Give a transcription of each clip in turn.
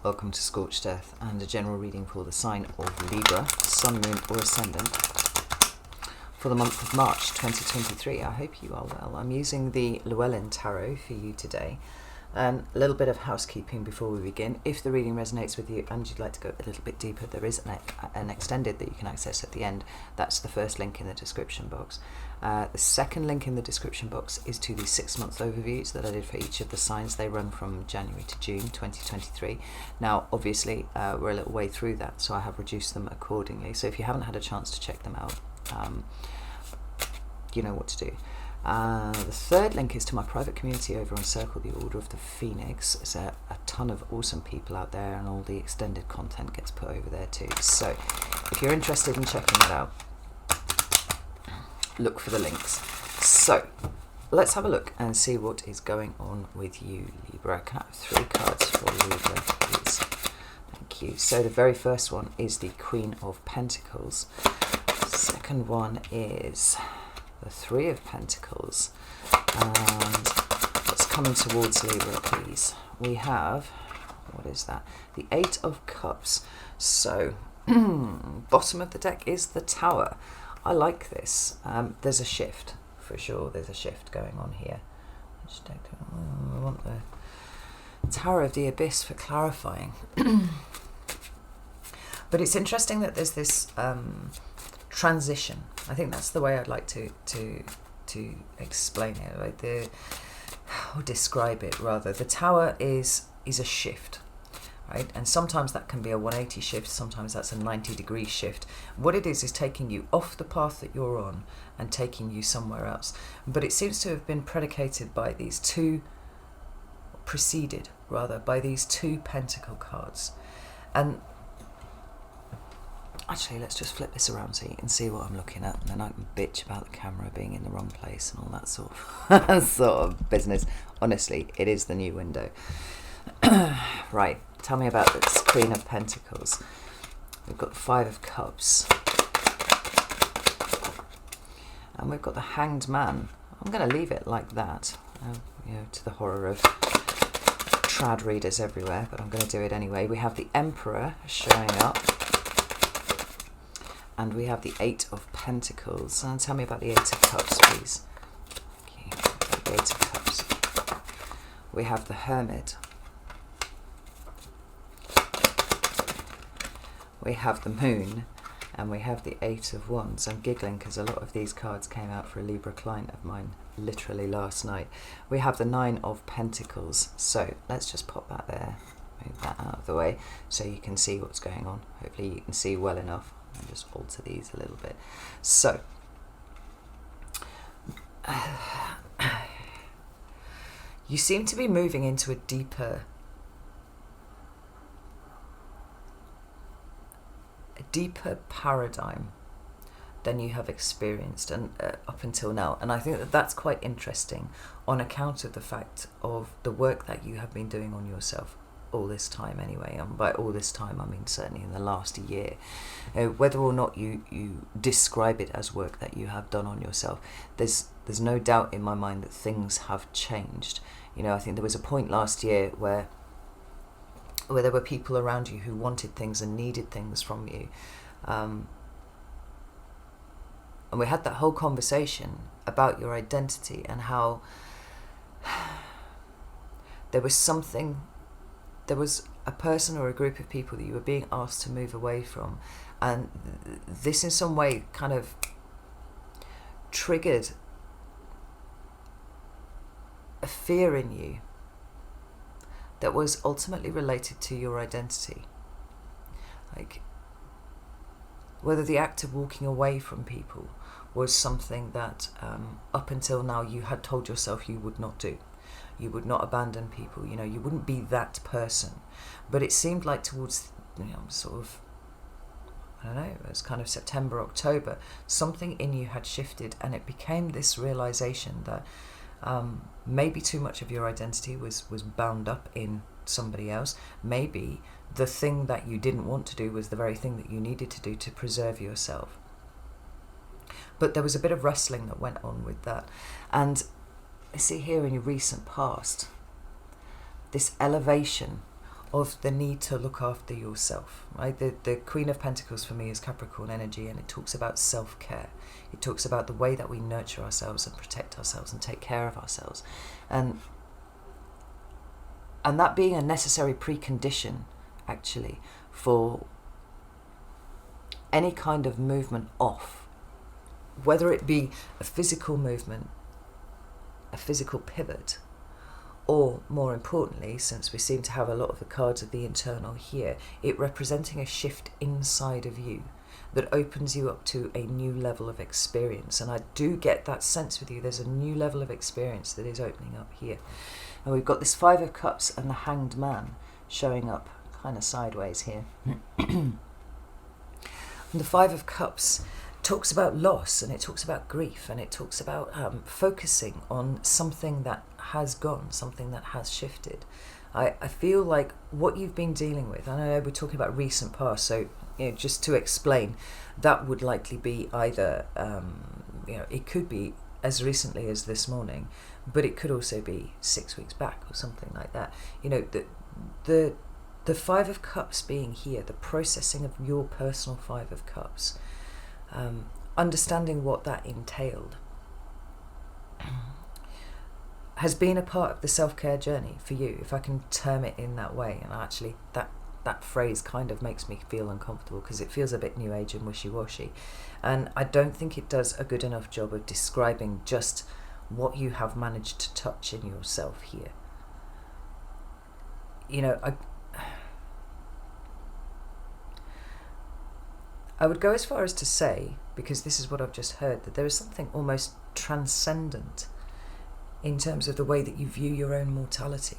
Welcome to Scorched Earth and a general reading for the sign of Libra, Sun, Moon or Ascendant for the month of March 2023. I hope you are well. I'm using the Llewellyn Tarot for you today. And a little bit of housekeeping before we begin. If the reading resonates with you and you'd like to go a little bit deeper, there is an extended that you can access at the end. That's the first link in the description box. The second link in the description box is to the 6-month overviews that I did for each of the signs. They run from January to June 2023. Now, obviously, we're a little way through that, so I have reduced them accordingly. So if you haven't had a chance to check them out, you know what to do. The third link is to my private community over on Circle, the Order of the Phoenix. There's a ton of awesome people out there, and all the extended content gets put over there too. So if you're interested in checking that out, look for the links. So let's have a look and see what is going on with you, Libra. Can I have 3 cards for Libra, please? Thank you. So the very first one is the Queen of Pentacles. The second one is the 3 of Pentacles, and what's coming towards Libra, please? We have, what is that? The 8 of Cups. So bottom of the deck is the Tower. I like this. There's a shift for sure. There's a shift going on here. I want the Tower of the Abyss for clarifying. But it's interesting that there's this transition. I think that's the way I'd like to explain it, like or describe it rather. The Tower is a shift, right? And sometimes that can be a 180 shift, sometimes that's a 90-degree shift. What it is taking you off the path that you're on and taking you somewhere else. But it seems to have been predicated by these preceded by these 2 Pentacle cards. And actually, let's just flip this around so you can see what I'm looking at, and then I can bitch about the camera being in the wrong place and all that sort of business. Honestly, it is the new window. Right, tell me about this Queen of Pentacles. We've got the 5 of Cups, and we've got the Hanged Man. I'm going to leave it like that, to the horror of trad readers everywhere, but I'm going to do it anyway. We have the Emperor showing up, and we have the 8 of Pentacles. And tell me about the 8 of Cups, please. Okay, the 8 of Cups. We have the Hermit. We have the Moon. And we have the 8 of Wands. I'm giggling because a lot of these cards came out for a Libra client of mine literally last night. We have the 9 of Pentacles. So let's just pop that there. Move that out of the way so you can see what's going on. Hopefully you can see well enough. I'll just alter these a little bit. So, you seem to be moving into a deeper paradigm than you have experienced up until now. And I think that that's quite interesting on account of the fact of the work that you have been doing on yourself all this time anyway. And by all this time, I mean certainly in the last year. Whether or not you describe it as work that you have done on yourself, there's no doubt in my mind that things have changed. I think there was a point last year where there were people around you who wanted things and needed things from you. And we had that whole conversation about your identity and how there was a person or a group of people that you were being asked to move away from, and this in some way kind of triggered a fear in you that was ultimately related to your identity. Like whether the act of walking away from people was something that up until now you had told yourself you would not do. You would not abandon people, you wouldn't be that person. But it seemed like towards, sort of, I don't know, it was kind of September, October, something in you had shifted, and it became this realization that maybe too much of your identity was bound up in somebody else. Maybe the thing that you didn't want to do was the very thing that you needed to do to preserve yourself. But there was a bit of wrestling that went on with that. And I see here in your recent past, this elevation of the need to look after yourself, right? The Queen of Pentacles for me is Capricorn energy, and it talks about self-care. It talks about the way that we nurture ourselves and protect ourselves and take care of ourselves. And that being a necessary precondition, actually, for any kind of movement off, whether it be a physical movement, a physical pivot, or more importantly, since we seem to have a lot of the cards of the internal here, it representing a shift inside of you that opens you up to a new level of experience. And I do get that sense with you. There's a new level of experience that is opening up here. And we've got this Five of Cups and the Hanged Man showing up kind of sideways here. And the Five of Cups talks about loss, and it talks about grief, and it talks about focusing on something that has gone, something that has shifted. I feel like what you've been dealing with, I know we're talking about recent past, so just to explain, that would likely be either, it could be as recently as this morning, but it could also be 6 weeks back or something like that. The Five of Cups being here, the processing of your personal Five of Cups, understanding what that entailed, has been a part of the self-care journey for you, if I can term it in that way. And actually that phrase kind of makes me feel uncomfortable because it feels a bit new age and wishy-washy, and I don't think it does a good enough job of describing just what you have managed to touch in yourself here. I would go as far as to say, because this is what I've just heard, that there is something almost transcendent in terms of the way that you view your own mortality.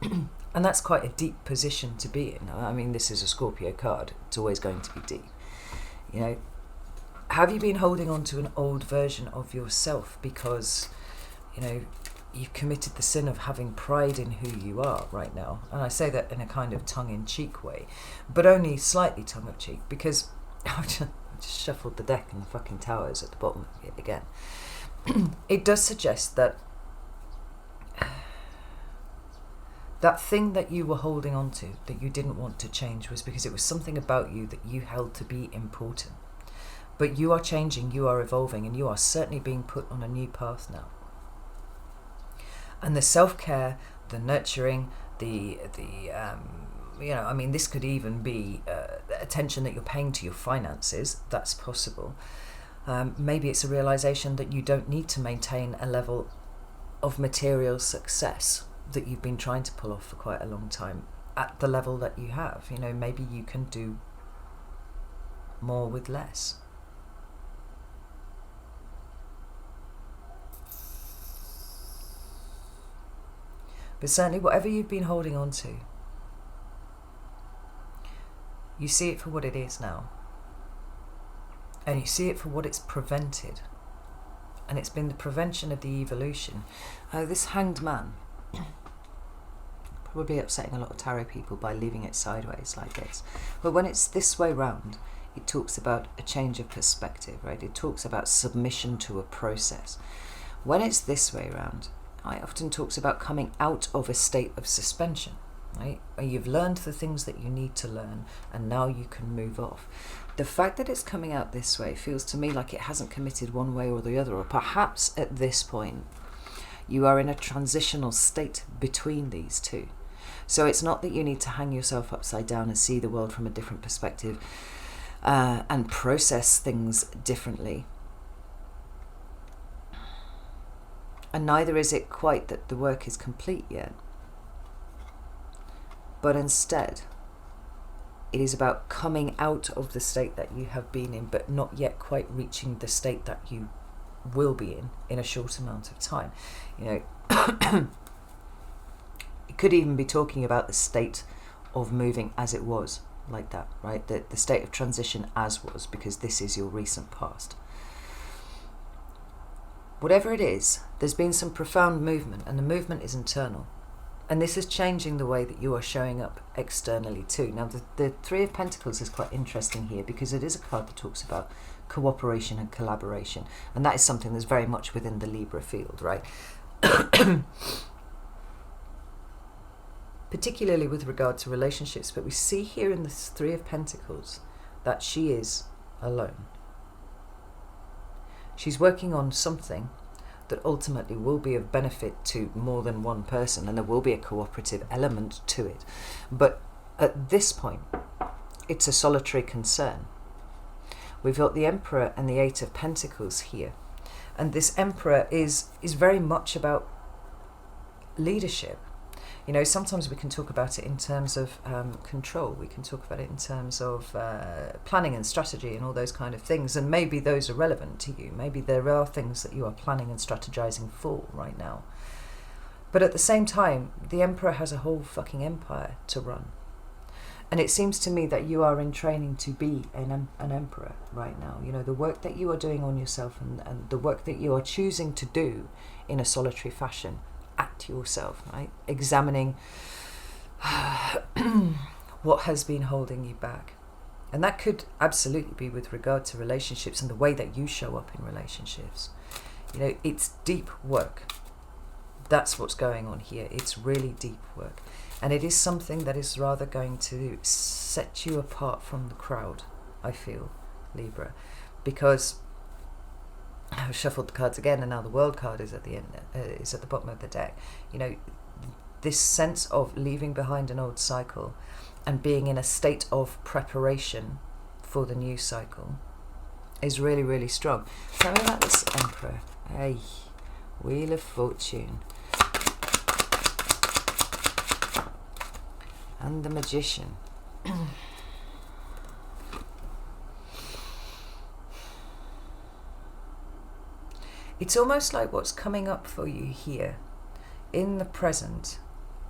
And that's quite a deep position to be in. I mean, this is a Scorpio card. It's always going to be deep. Have you been holding on to an old version of yourself because, you've committed the sin of having pride in who you are right now? And I say that in a kind of tongue-in-cheek way, but only slightly tongue-in-cheek, because I just shuffled the deck and the fucking towers at the bottom of it again. It does suggest that that thing that you were holding on to, that you didn't want to change, was because it was something about you that you held to be important. But you are changing, you are evolving, and you are certainly being put on a new path now. And the self-care, the nurturing, this could even be attention that you're paying to your finances. That's possible. Maybe it's a realization that you don't need to maintain a level of material success that you've been trying to pull off for quite a long time at the level that you have. Maybe you can do more with less. But certainly whatever you've been holding on to, you see it for what it is now. And you see it for what it's prevented. And it's been the prevention of the evolution. This Hanged Man, probably upsetting a lot of tarot people by leaving it sideways like this. But when it's this way round, it talks about a change of perspective, right? It talks about submission to a process. When it's this way round, it often talks about coming out of a state of suspension, right? Where you've learned the things that you need to learn, and now you can move off. The fact that it's coming out this way feels to me like it hasn't committed one way or the other, or perhaps at this point you are in a transitional state between these two. So it's not that you need to hang yourself upside down and see the world from a different perspective and process things differently. And neither is it quite that the work is complete yet. But instead, it is about coming out of the state that you have been in, but not yet quite reaching the state that you will be in a short amount of time. It could even be talking about the state of moving as it was, like that, right? The state of transition as was, because this is your recent past. Whatever it is, there's been some profound movement, and the movement is internal. And this is changing the way that you are showing up externally too. Now, the Three of Pentacles is quite interesting here, because it is a card that talks about cooperation and collaboration. And that is something that's very much within the Libra field, right? particularly with regard to relationships. But we see here in the Three of Pentacles that she is alone. She's working on something that ultimately will be of benefit to more than one person, and there will be a cooperative element to it. But at this point, it's a solitary concern. We've got the Emperor and the Eight of Pentacles here. And this Emperor is very much about leadership. You know, sometimes we can talk about it in terms of control. We can talk about it in terms of planning and strategy and all those kind of things. And maybe those are relevant to you. Maybe there are things that you are planning and strategizing for right now. But at the same time, the Emperor has a whole fucking empire to run. And it seems to me that you are in training to be an emperor right now. You know, the work that you are doing on yourself and the work that you are choosing to do in a solitary fashion at yourself, right? Examining what has been holding you back. And that could absolutely be with regard to relationships and the way that you show up in relationships. You know, it's deep work. That's what's going on here. It's really deep work. And it is something that is rather going to set you apart from the crowd, I feel, Libra. Because I've shuffled the cards again, and now the World card is at the end, is at the bottom of the deck. You know, this sense of leaving behind an old cycle and being in a state of preparation for the new cycle is really, really strong. Tell me about this Emperor. Hey, Wheel of Fortune. And the Magician. It's almost like what's coming up for you here in the present,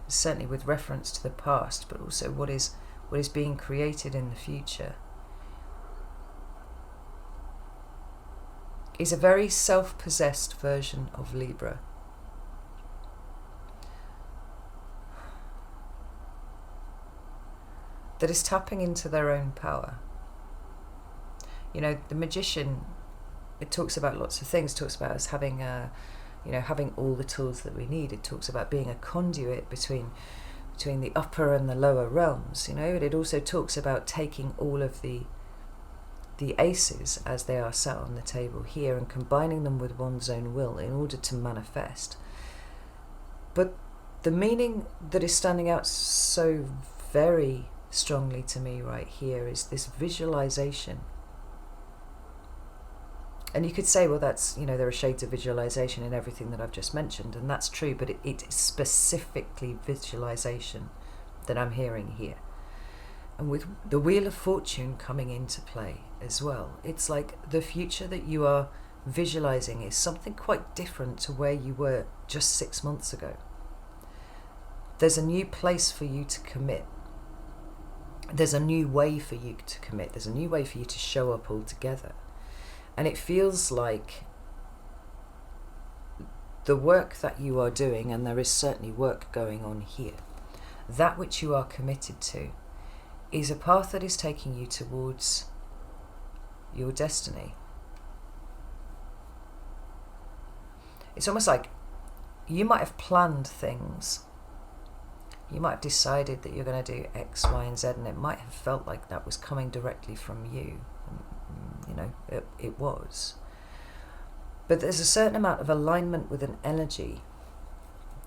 certainly with reference to the past, but also what is being created in the future, is a very self-possessed version of Libra. That is tapping into their own power. You know, the Magician, it talks about lots of things. It talks about us having, having all the tools that we need. It talks about being a conduit between the upper and the lower realms. You know, but it also talks about taking all of the aces as they are sat on the table here and combining them with one's own will in order to manifest. But the meaning that is standing out so very strongly to me right here is this visualization. And you could say, well, that's, you know, there are shades of visualization in everything that I've just mentioned, and that's true, but it is specifically visualization that I'm hearing here. And with the Wheel of Fortune coming into play as well, it's like the future that you are visualizing is something quite different to where you were just 6 months ago. There's a new place for you to commit. There's a new way for you to commit. There's a new way for you to show up all together. And it feels like the work that you are doing, and there is certainly work going on here, that which you are committed to is a path that is taking you towards your destiny. It's almost like you might have planned things. You might have decided that you're going to do X, Y, and Z, and it might have felt like that was coming directly from you. You know, it was. But there's a certain amount of alignment with an energy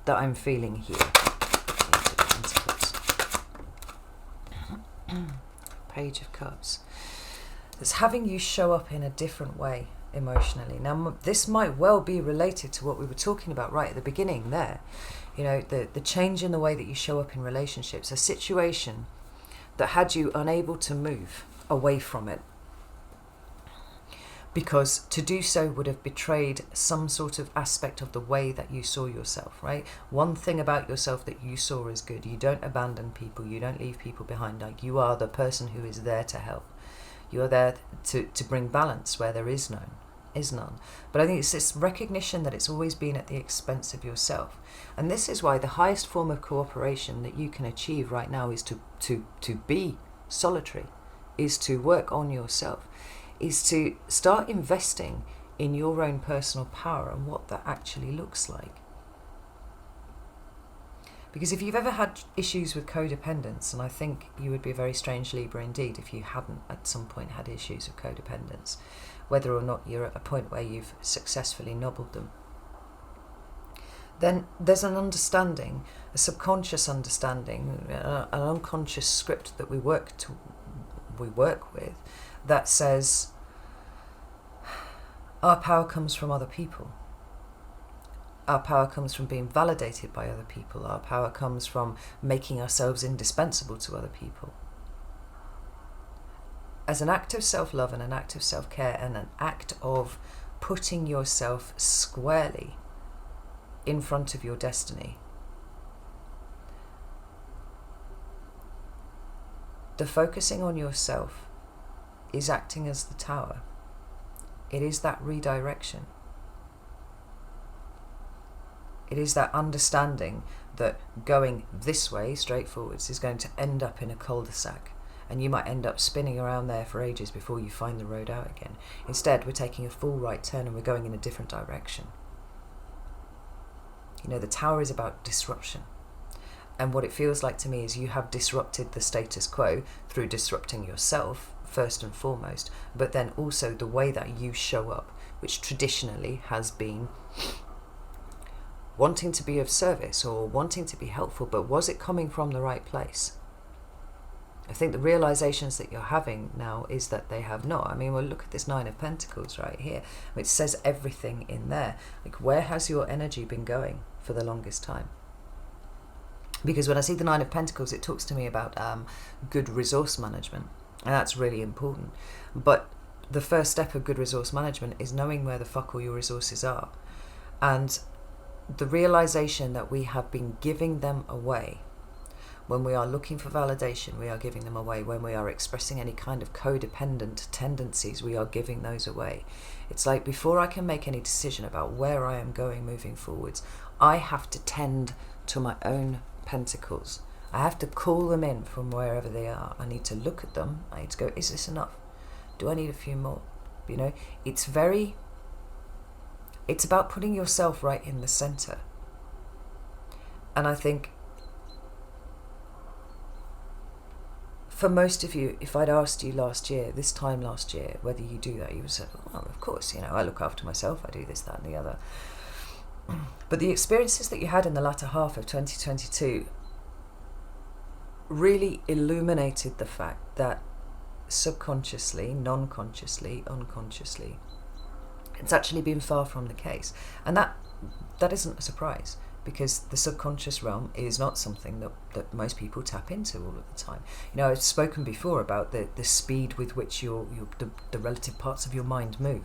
that I'm feeling here. Page of Cups. That's having you show up in a different way emotionally. Now, this might well be related to what we were talking about right at the beginning there. You know, the change in the way that you show up in relationships, a situation that had you unable to move away from it, because to do so would have betrayed some sort of aspect of the way that you saw yourself, right? One thing about yourself that you saw as good: you don't abandon people, you don't leave people behind. Like, you are the person who is there to help. You are there to bring balance where there is none. But I think it's this recognition that it's always been at the expense of yourself. And this is why the highest form of cooperation that you can achieve right now is to be solitary, is to work on yourself, is to start investing in your own personal power and what that actually looks like. Because if you've ever had issues with codependence, and I think you would be a very strange Libra indeed if you hadn't at some point had issues of codependence, whether or not you're at a point where you've successfully nobbled them, then there's an understanding, a subconscious understanding, an unconscious script that we work with that says our power comes from other people. Our power comes from being validated by other people. Our power comes from making ourselves indispensable to other people. As an act of self-love and an act of self-care and an act of putting yourself squarely in front of your destiny, the focusing on yourself is acting as the tower. It is that redirection. It is that understanding that going this way, straight forwards, is going to end up in a cul-de-sac, and you might end up spinning around there for ages before you find the road out again. Instead, we're taking a full right turn and we're going in a different direction. You know, the tower is about disruption. And what it feels like to me is you have disrupted the status quo through disrupting yourself, first and foremost, but then also the way that you show up, which traditionally has been wanting to be of service or wanting to be helpful, but was it coming from the right place? I think the realizations that you're having now is that they have not. I mean, well, look at this Nine of Pentacles right here, which says everything in there. Like, where has your energy been going for the longest time? Because when I see the Nine of Pentacles, it talks to me about good resource management, and that's really important. But the first step of good resource management is knowing where the fuck all your resources are. And the realization that we have been giving them away. When we are looking for validation, we are giving them away. When we are expressing any kind of codependent tendencies, we are giving those away. It's like, before I can make any decision about where I am going moving forwards, I have to tend to my own pentacles. I have to call them in from wherever they are. I need to look at them. I need to go, is this enough? Do I need a few more? You know, it's about putting yourself right in the center. And I think for most of you, if I'd asked you this time last year, whether you do that, you would say, oh, of course, you know, I look after myself, I do this, that, and the other. But the experiences that you had in the latter half of 2022 really illuminated the fact that subconsciously, non-consciously, unconsciously, it's actually been far from the case. And that isn't a surprise, because the subconscious realm is not something that most people tap into all of the time. You know, I've spoken before about the speed with which the relative parts of your mind move.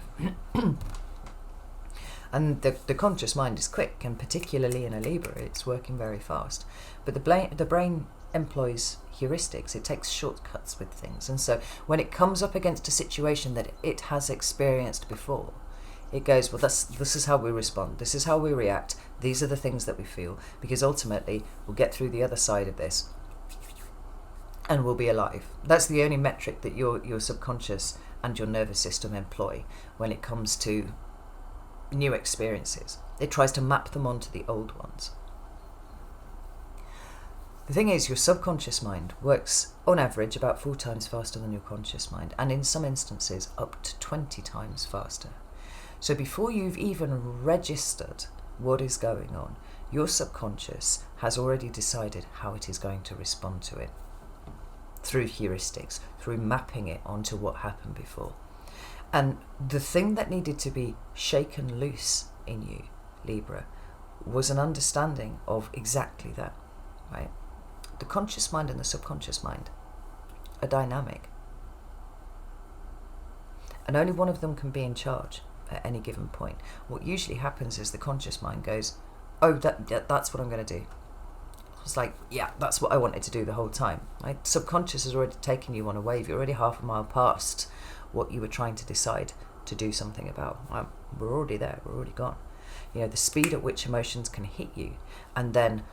And the conscious mind is quick, and particularly in a Libra, it's working very fast. But the brain employs heuristics. It takes shortcuts with things. And so when it comes up against a situation that it has experienced before, it goes, well, this is how we respond. This is how we react. These are the things that we feel, because ultimately we'll get through the other side of this and we'll be alive. That's the only metric that your subconscious and your nervous system employ when it comes to new experiences. It tries to map them onto the old ones. The thing is, your subconscious mind works on average about 4 times faster than your conscious mind, and in some instances up to 20 times faster. So before you've even registered what is going on, your subconscious has already decided how it is going to respond to it. Through heuristics, through mapping it onto what happened before. And the thing that needed to be shaken loose in you, Libra, was an understanding of exactly that, right? The conscious mind and the subconscious mind are dynamic. And only one of them can be in charge at any given point. What usually happens is the conscious mind goes, oh, that's what I'm going to do. It's like, yeah, that's what I wanted to do the whole time. Right? Subconscious has already taken you on a wave. You're already half a mile past what you were trying to decide to do something about. We're already there. We're already gone. You know, the speed at which emotions can hit you, and then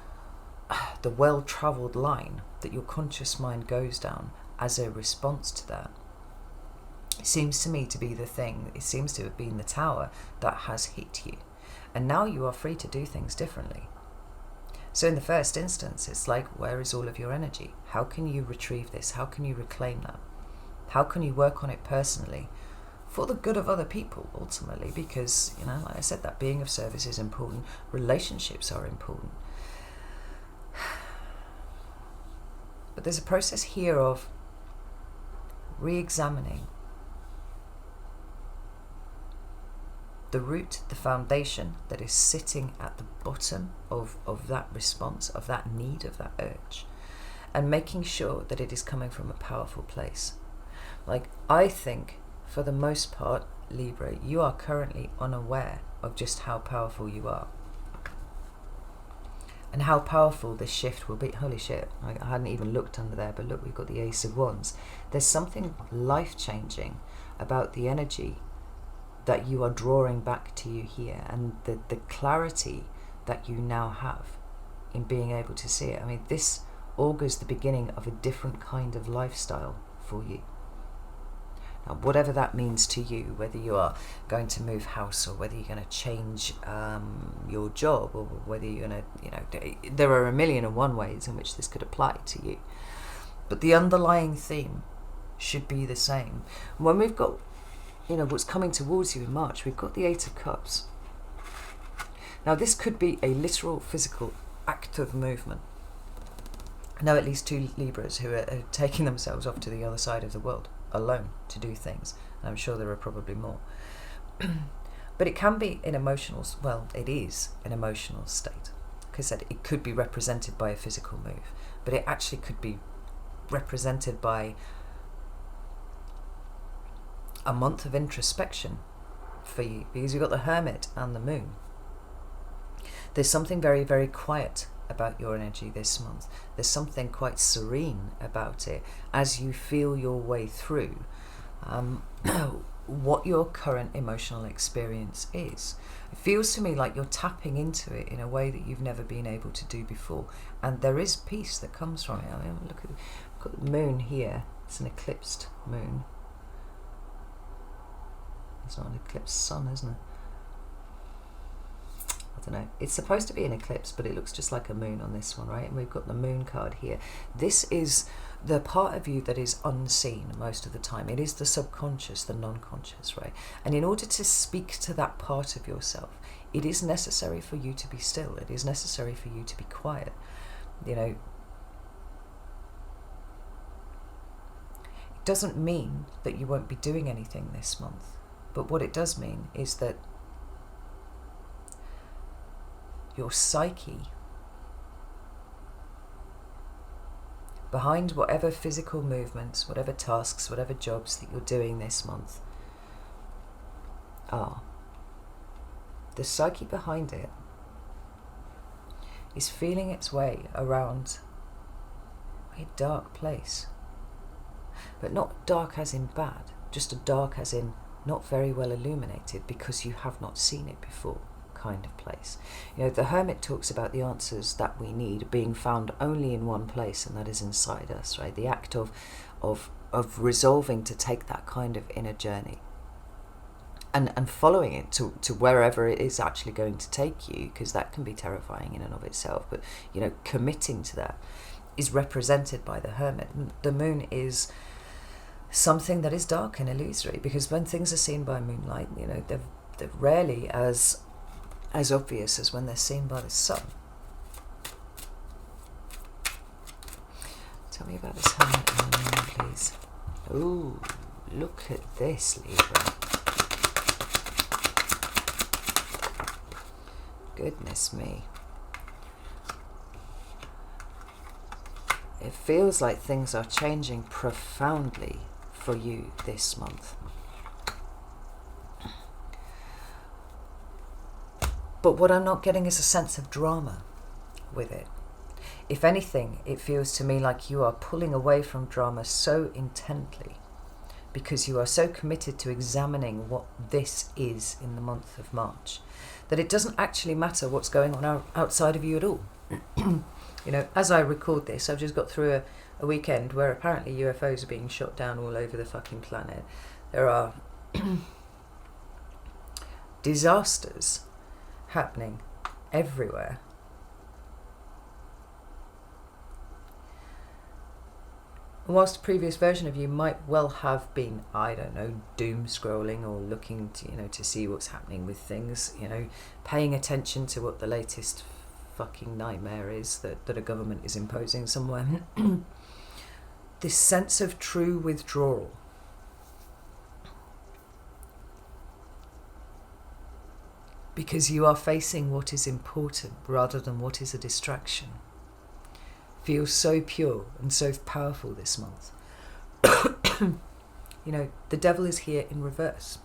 the well-travelled line that your conscious mind goes down as a response to that, it seems to me to be the thing. It seems to have been the tower that has hit you. And now you are free to do things differently. So in the first instance, it's like, where is all of your energy? How can you retrieve this? How can you reclaim that? How can you work on it personally for the good of other people, ultimately? Because, you know, like I said, that being of service is important. Relationships are important. But there's a process here of re-examining the root, the foundation that is sitting at the bottom of that response, of that need, of that urge, and making sure that it is coming from a powerful place. Like, I think, for the most part, Libra, you are currently unaware of just how powerful you are. And how powerful this shift will be. Holy shit, I hadn't even looked under there, but look, we've got the Ace of Wands. There's something life-changing about the energy that you are drawing back to you here, and the clarity that you now have in being able to see it. I mean, this augurs the beginning of a different kind of lifestyle for you. Now, whatever that means to you, whether you are going to move house, or whether you're going to change your job, or whether you're going to, you know, there are 1,000,001 ways in which this could apply to you. But the underlying theme should be the same. When we've got, you know, what's coming towards you in March, we've got the Eight of Cups. Now, this could be a literal, physical act of movement. I know at least 2 Libras who are taking themselves off to the other side of the world alone to do things. And I'm sure there are probably more. But it can be an emotional, well, it is an emotional state. Like I said, it could be represented by a physical move, but it actually could be represented by a month of introspection for you, because you've got the Hermit and the Moon. There's something very, very quiet about your energy this month. There's something quite serene about it as you feel your way through what your current emotional experience is. It feels to me like you're tapping into it in a way that you've never been able to do before, and there is peace that comes from it. I mean, look at, we've got the Moon here. It's an eclipsed moon. It's not an eclipsed sun, isn't it? I don't know. It's supposed to be an eclipse, but it looks just like a moon on this one, right? And we've got the Moon card here. This is the part of you that is unseen most of the time. It is the subconscious, the non-conscious, right? And in order to speak to that part of yourself, it is necessary for you to be still. It is necessary for you to be quiet. You know, it doesn't mean that you won't be doing anything this month. But what it does mean is that your psyche, behind whatever physical movements, whatever tasks, whatever jobs that you're doing this month are, the psyche behind it is feeling its way around a dark place. But not dark as in bad, just a dark as in not very well illuminated because you have not seen it before kind of place. You know, the Hermit talks about the answers that we need being found only in one place, and that is inside us, right? The act of resolving to take that kind of inner journey and following it to wherever it is actually going to take you, because that can be terrifying in and of itself, but, you know, committing to that is represented by the Hermit. The Moon is something that is dark and illusory, because when things are seen by moonlight, you know, they're rarely as obvious as when they're seen by the sun. Tell me about this Hermit and the Moon, please. Ooh, look at this, Libra. Goodness me. It feels like things are changing profoundly for you this month. But what I'm not getting is a sense of drama with it. If anything, it feels to me like you are pulling away from drama so intently because you are so committed to examining what this is in the month of March that it doesn't actually matter what's going on outside of you at all. You know, as I record this, I've just got through a weekend where apparently UFOs are being shot down all over the fucking planet. There are disasters happening everywhere. And whilst a previous version of you might well have been, I don't know, doom scrolling or looking to, to see what's happening with things, paying attention to what the latest fucking nightmare is that a government is imposing somewhere. This sense of true withdrawal. Because you are facing what is important rather than what is a distraction. Feels so pure and so powerful this month. The devil is here in reverse.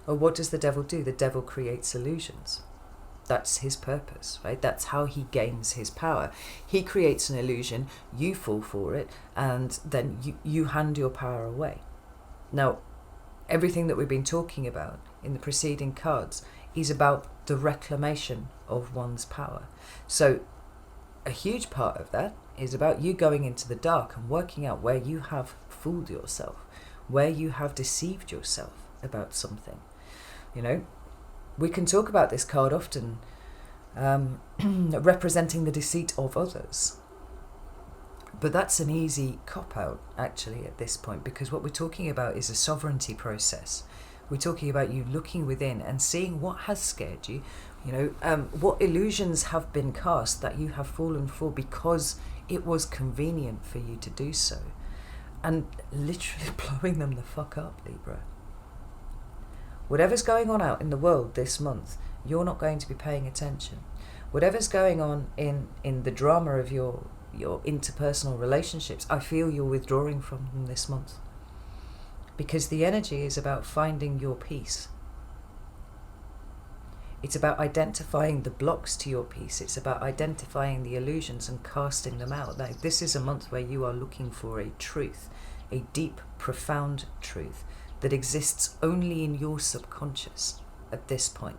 Or what does the devil do? The devil creates illusions. That's his purpose, right? That's how he gains his power. He creates an illusion, you fall for it, and then you hand your power away. Now, everything that we've been talking about in the preceding cards is about the reclamation of one's power. So a huge part of that is about you going into the dark and working out where you have fooled yourself, where you have deceived yourself about something. We can talk about this card often, representing the deceit of others. But that's an easy cop-out, actually, at this point, because what we're talking about is a sovereignty process. We're talking about you looking within and seeing what has scared you, what illusions have been cast that you have fallen for because it was convenient for you to do so, and literally blowing them the fuck up, Libra. Whatever's going on out in the world this month, you're not going to be paying attention. Whatever's going on in the drama of your interpersonal relationships, I feel you're withdrawing from them this month. Because the energy is about finding your peace. It's about identifying the blocks to your peace. It's about identifying the illusions and casting them out. Now, this is a month where you are looking for a truth, a deep, profound truth that exists only in your subconscious at this point.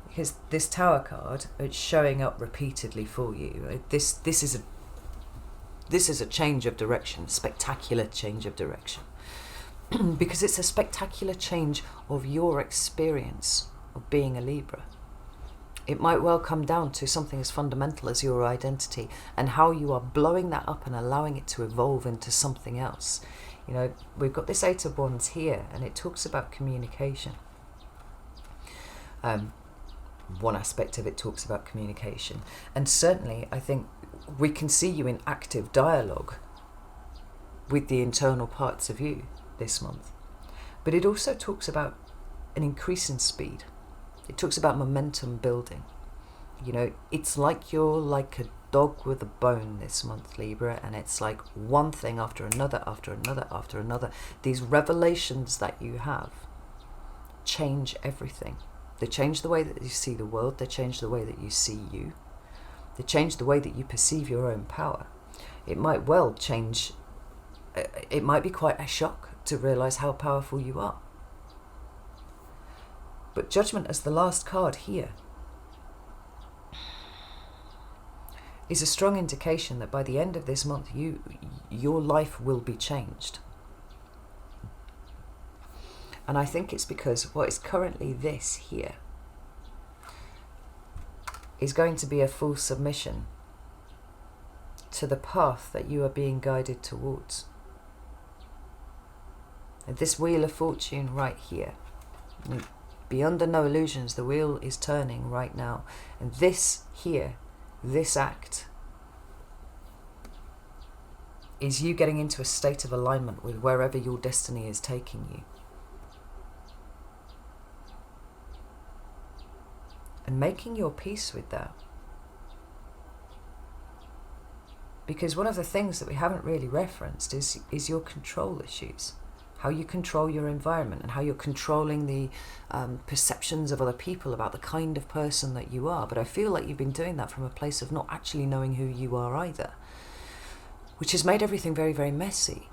Because this Tower card, it's showing up repeatedly for you. Right? This is a change of direction, spectacular change of direction. Because it's a spectacular change of your experience of being a Libra. It might well come down to something as fundamental as your identity and how you are blowing that up and allowing it to evolve into something else. We've got this Eight of Wands here, and it talks about communication. One aspect of it talks about communication. And certainly, I think we can see you in active dialogue with the internal parts of you this month. But it also talks about an increase in speed. It talks about momentum building. It's like you're like a dog with a bone this month, Libra, and it's like one thing after another, after another, after another. These revelations that you have change everything. They change the way that you see the world. They change the way that you see you. They change the way that you perceive your own power. It might well change. It might be quite a shock to realize how powerful you are. But Judgment as the last card here is a strong indication that by the end of this month, your life will be changed. And I think it's because what is currently this here is going to be a full submission to the path that you are being guided towards. And this Wheel of Fortune right here, be under no illusions, the wheel is turning right now. And this here, this act, is you getting into a state of alignment with wherever your destiny is taking you. And making your peace with that. Because one of the things that we haven't really referenced is your control issues. How you control your environment and how you're controlling the perceptions of other people about the kind of person that you are. But I feel like you've been doing that from a place of not actually knowing who you are either, which has made everything very, very messy.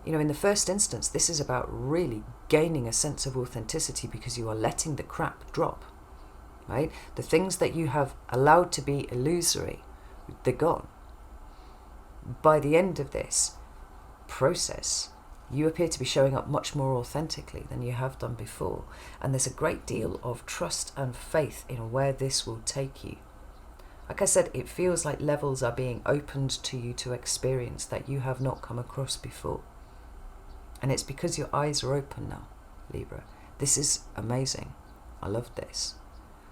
In the first instance, this is about really gaining a sense of authenticity because you are letting the crap drop, right? The things that you have allowed to be illusory, they're gone. By the end of this process, you appear to be showing up much more authentically than you have done before. And there's a great deal of trust and faith in where this will take you. Like I said, it feels like levels are being opened to you to experience that you have not come across before. And it's because your eyes are open now, Libra. This is amazing. I love this.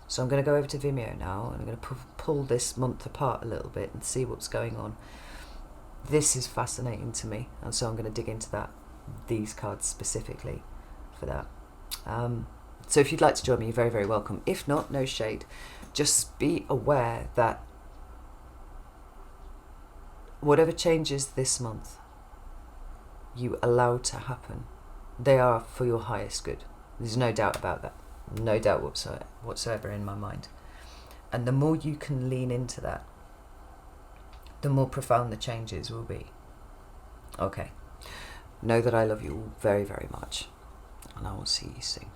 So I'm going to go over to Vimeo now, and I'm going to pull this month apart a little bit and see what's going on. This is fascinating to me, and so I'm going to dig into that, these cards specifically for that. So if you'd like to join me, you're very, very welcome. If not, no shade. Just be aware that whatever changes this month you allow to happen, they are for your highest good. There's no doubt about that. No doubt whatsoever in my mind. And the more you can lean into that, the more profound the changes will be. Okay. Know that I love you all very, very much. And I will see you soon.